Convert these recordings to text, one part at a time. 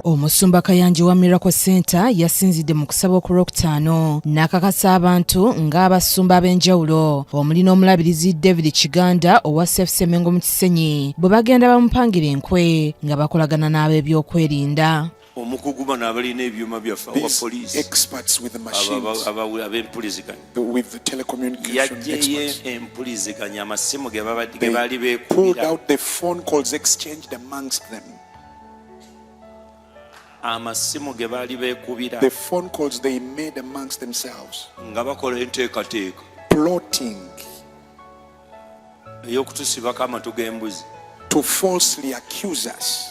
Omusumba Kayanja wa Miracle Center yasinzidde mu kusaba okulwokutaano n'akakasa abantu ng'abasumba ab'enjawulo omuli n'omulabirizi David Kiganda owa Safe Semengo mu Kisenyi bwe bagenda bamupangira enkwe nga bakolagana n'ab'ebyokwerinda. Omukuguma n'abalina ebyuma byaffe awa police experts with the machines, ab'empuliziganya with the telecommunication experts. Empuliziganya amasimu ge baali They pulled beekubira out the phone calls exchanged amongst them. amasimu ge baali beekubira The phone calls they made amongst themselves, nga bakola enteekateeka plotting ey'okutusibako amatu g'embuzi. to falsely accuse us.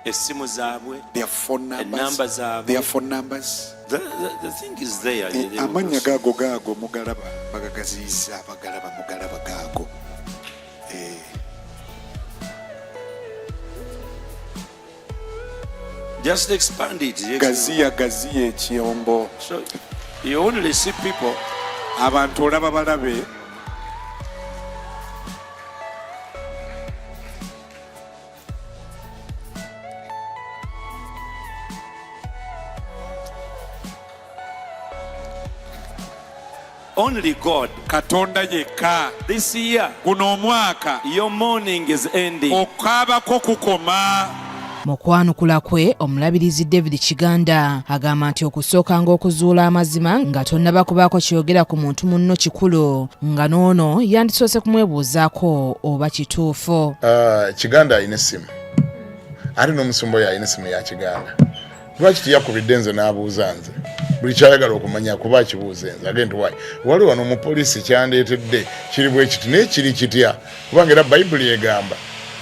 Essimu zaabwe, Their phone ennamba numbers, zaabwe. their phone numbers. The thing is there. Amanya gago mugalaba bagagaziza bagalaba mugalaba gago. Just expand it. Gaziya ekyombo. So you only see people Abantu olaba balabe. only God. Katonda yekka. This year, Guno omwaka your morning is ending. okaabako kukoma. Mu kwanukula kwe omulabirizi David Kiganda agamba nti okusookanga okuzuula amazima nga tonnaba kubaako kyogera ku muntu munno kikulu nga n'ono yandisoose kumwebuuzaako oba kituufu. Kiganda alina essimu ate n'omusumba oyo alina essimu ya Kiganda. Lwaki tiyakubidde nze n'abuuza nze buli kyayagala okumanya kuba akibuuze nze agenti wayi wali wano omupoliisi kyandeetedde kiri bwe kiti naye kiri kitya kubanga era bayibuli egamba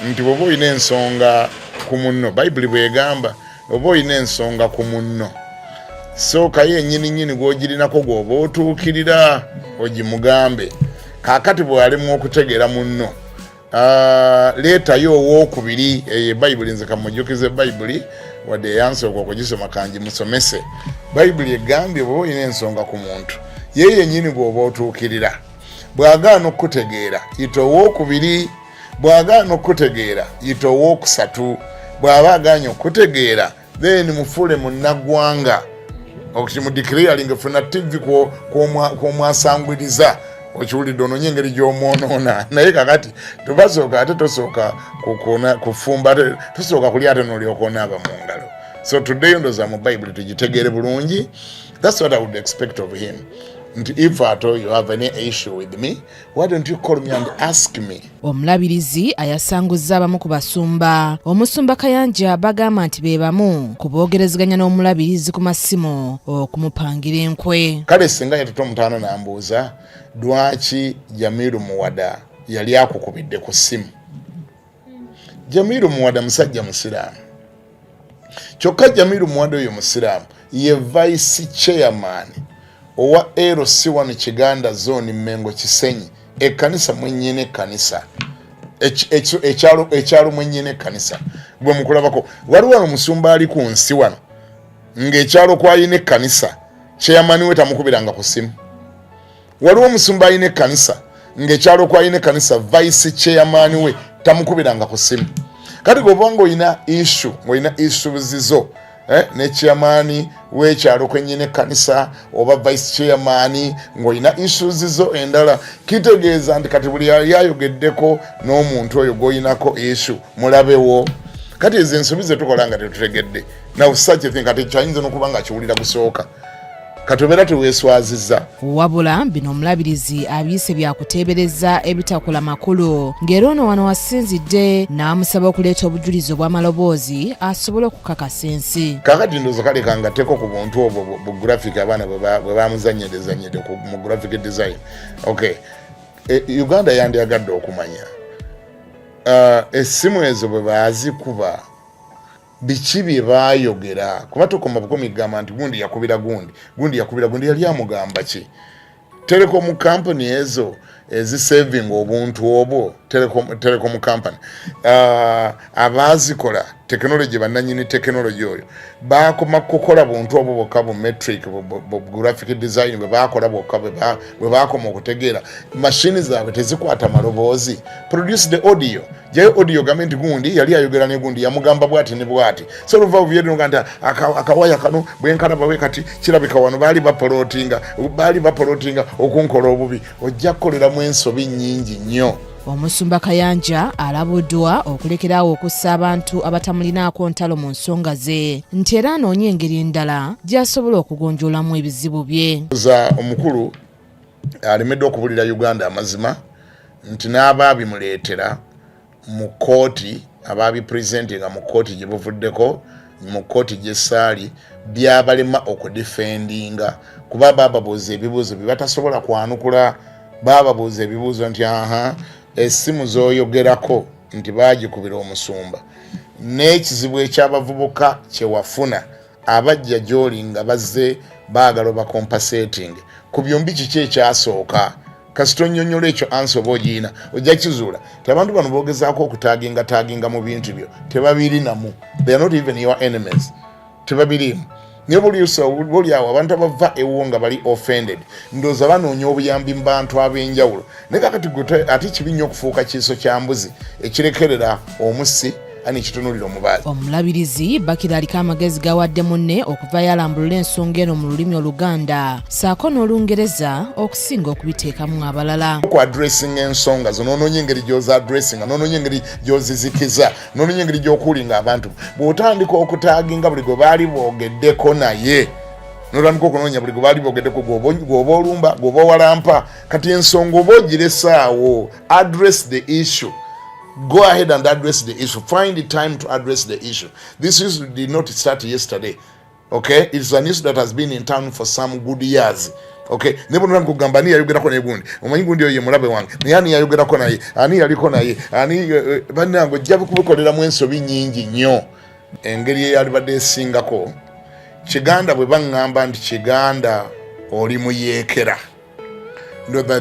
nti bw'oba olina ensonga ku munno bayibuli bw'egamba oba olina ensonga ku munno sookayo ennyini gw'ogirinako gw'oba otuukirira ogimugambe kaakati bw'alimu okutegeera munno leetayo owookubiri eyo bayibuli nze kamujjukize bayibuli wadde eyansooka okugisoma kangi musomese bayibuli egambye bw'oba olina ensonga ku muntu ye yennyini gw'oba otuukirira bw'agaana okutegeera yita owookubiri bw'agaana okutegeera yita owookusatu bw'aba agaanye okutegeera then mufuule munnaggwanga okimudikiriyalinga funa tv kw'omwasangwiriza okiwulidde ononye engeri gy'omwonoona naye kakati tubasooka ate tosooka kufumba tosooka kulya ate n'olyoka onaaba mu ngalo. So today ndoza mu Bible tugitegeere bulungi. That's what I would expect of him. If at all you have any issue with me, why don't you call me and ask me? Omulabirizi ayasanguzza abamu ku basumba. Omusumba Kayanja bagamba nti be bamu ku boogerezeganya n'omulabirizi ku masimu okumupangira enkwe. Kale singa yatuta omutaano n'ambuuza lwaki Jamiru Muwada yali akukubidde ku ssimu. Jamiru Muwada musajja musiraamu. Kyokka Jamiru Muwada oyo musiraamu ye vice chairman owa LC1 Kiganda zone Mengo Kisenyi ekkanisa mwennyene ekkanisa ekyalo mwennyene ekkanisa bwe mukulabako waliwo omusumba ali ku nsi wano ng'ekyalo kwalina ekkanisa chairman we tamukubiranga ku ssimu. Waliwo omusumba alina ekkanisa ng'ekyalo kwalina ekkanisa vice chairman we tamukubiranga ku ssimu. Kati gobanga olina issue ng'olina issues zo ne chairman w'ekyalo kwennyini ekkanisa oba vice chairman ng'olina issues zo endala kitegeeza nti kati buli yayogeddeko n'omuntu oyo gw'oyinako issue mulabewo. Kati ezo ensobi ze tukola nga tetutegedde now such a thing kati kyayinza n'okuba nga kiwulira gusooka katobeera teweeswazizza. Wabula bino omulabirizi abiise byakuteebereza ebitakola makulu ng'era ono wano wasinzidde n'amusaba okuleeta obujulizi obw'amaloboozi asobole okukakasa ensi. Kaakati ndowooza kaleka ngatteko ku buntu obwo bu graphic abaana bwe bamuzannyedezannyedde mu graphic design. Okay. Uganda yandiyagadde okumanya essimu ezo bwe baazikuba biki bye baayogera kuba tokoma bukomi gamba nti gundi yakubira gundi yali amugamba ki. Telecom company ezo ezisaving obuntu obwo telecom company abazikola technology bananyini technology oyo bakoma kukola buntu obwo bokka bu metric bu graphic design bakola bokka bakoma okutegeera machine zaabwe tezikwata maloboozi produce the audio jayo audio gament gundi yali ayogera ne gundi yamugamba bwati ne bwati so luva uvyedde nganta akawaya kano bwenkana bawe kati kirabika wano bali bapolotinga okunkola obubi ojja kukolera mu ensobi nnyingi nnyo. Omusumba Kayanja alabuddwa okulekerawo okussa abantu abatamulinaako ntalo mu nsonga ze nti era anoonya engeri endala gy'asobola okugonjoolamu ebizibu bye. Omukulu alemedde okubulira Uganda amazima nti n'abaabimuleetera mu kooti abaabipresentinga mu kooti gye buvuddeko mu kooti gy'essaali byabalema okudifendinga kuba bababuuza ebibuuzo bye batasobola kwanukula bababuuza ebibuuzo nti essimu z'oyogerako nti baagikubira omusumba n'ekizibu ekyabavubuka kye wafuna abajja gy'oli nga bazze baagala bakompensating ku byombi kiki ekyasooka kasito nnyonnyola ekyo ansi oba ogiina ojja kizuula ti abantu bano boogezaako okutaginga mu bintu byo tebabirinamu they are not even your enemies tebabirimu niyo buli awo abantu abava ewo nga bali offended ndooza banoonya obuyambi mu bantu ab'enjawulo naye kakati ate kibi nnyo okufuuka kiiso kya mbuzi ekirekerera omussi ani kitunulira omubaazi. Omulabirizi Bakira aliko amagezi gawadde munne okuva yalambulula ensonga eno mu lulimi Oluganda saako n'Olungereza okusinga okubiteekamu abalala. Ku addressing ensonga zo n'onoonya engeri gy'oza addressinga n'onoonya engeri gy'ozizikiza n'onoonya engeri gy'okuulinga abantu bw'otandika okutaaginga buli gwe baali boogeddeko naye n'otandika okunoonya buli gwe baali boogeddeko gw'oba olumba gw'oba owalampa kati ensonga oba ogiresaawo address the issue. Go ahead and address the issue. Find the time to address the issue. This issue did not start yesterday. Okay? It's an issue that has been in town for some good years. Okay? Nebo nuna kugamba ni yayogerako ne gundi. Omanyi gundi oyo ye mulabe wange. Ni yayogerako naye. Ani yaliko naye. Ani bannange ojja kubikolera mu ensobi nnyingi nnyo. Engeri eyalibadde esingako. Kiganda bwe baŋŋamba nti Kiganda oli muyeekera.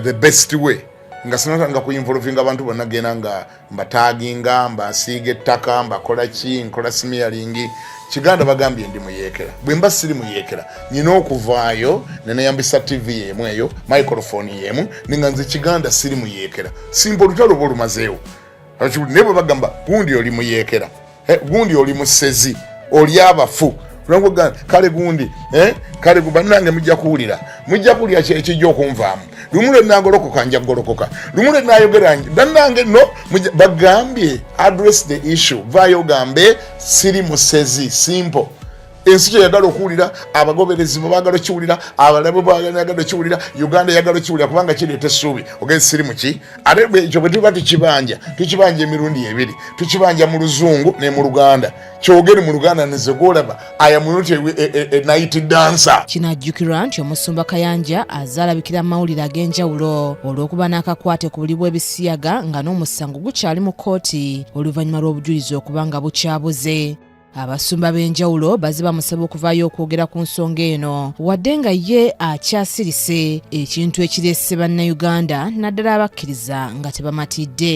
The best way. Nga sinatanga kuinvolvinga abantu bonna gena nga mbataginga mbasiige ettaka mbakola ki nkola smearing Kiganda bagambye ndi muyeekera bwe mba siri muyeekera nyina okuvaayo neneyambisa TV yemu eyo microphone yemu ninga nze Kiganda siri muyeekera simple lutalo bolumazeewo nebo bagamba gundi oli muyeekera gundi oli musezi oli abafu kale gundi kale gubanange mujja kuwulira ekijja okunvaamu lumule nagolokoka nja golokoka lumule nayogera bannange no bagambye address the issue Vvaayo gambe siri musezi simple ensi kyeyagala okuwulira abagoberezi baagala okiwulira abalabe baagala okiwulira Uganda yagala okiwulira kubanga kireeta essuubi ogezi siri muki ate ekyo bwe tuba tukibanja emirundi ebiri tukibanja mu Luzungu ne mu Luganda kyogere mu Luganda nezegolaba I am not a night dancer. Kinajjukirwa nti Omusumba Kayanja azaalabikira amawulire ag'enjawulo olw'okuba n'akakwate ku buli bw'Ebisiyaga nga n'omusango gukyali mu kkooti oluvannyuma lw'obujulizi okuba nga bukyabuze. Abasumba b'enjawulo bazze bamusaba okuvaayo okwogera ku nsonga eno wadde nga ye akyasirise ekintu ekireese bannayuganda naddala abakkiriza nga tebamatidde.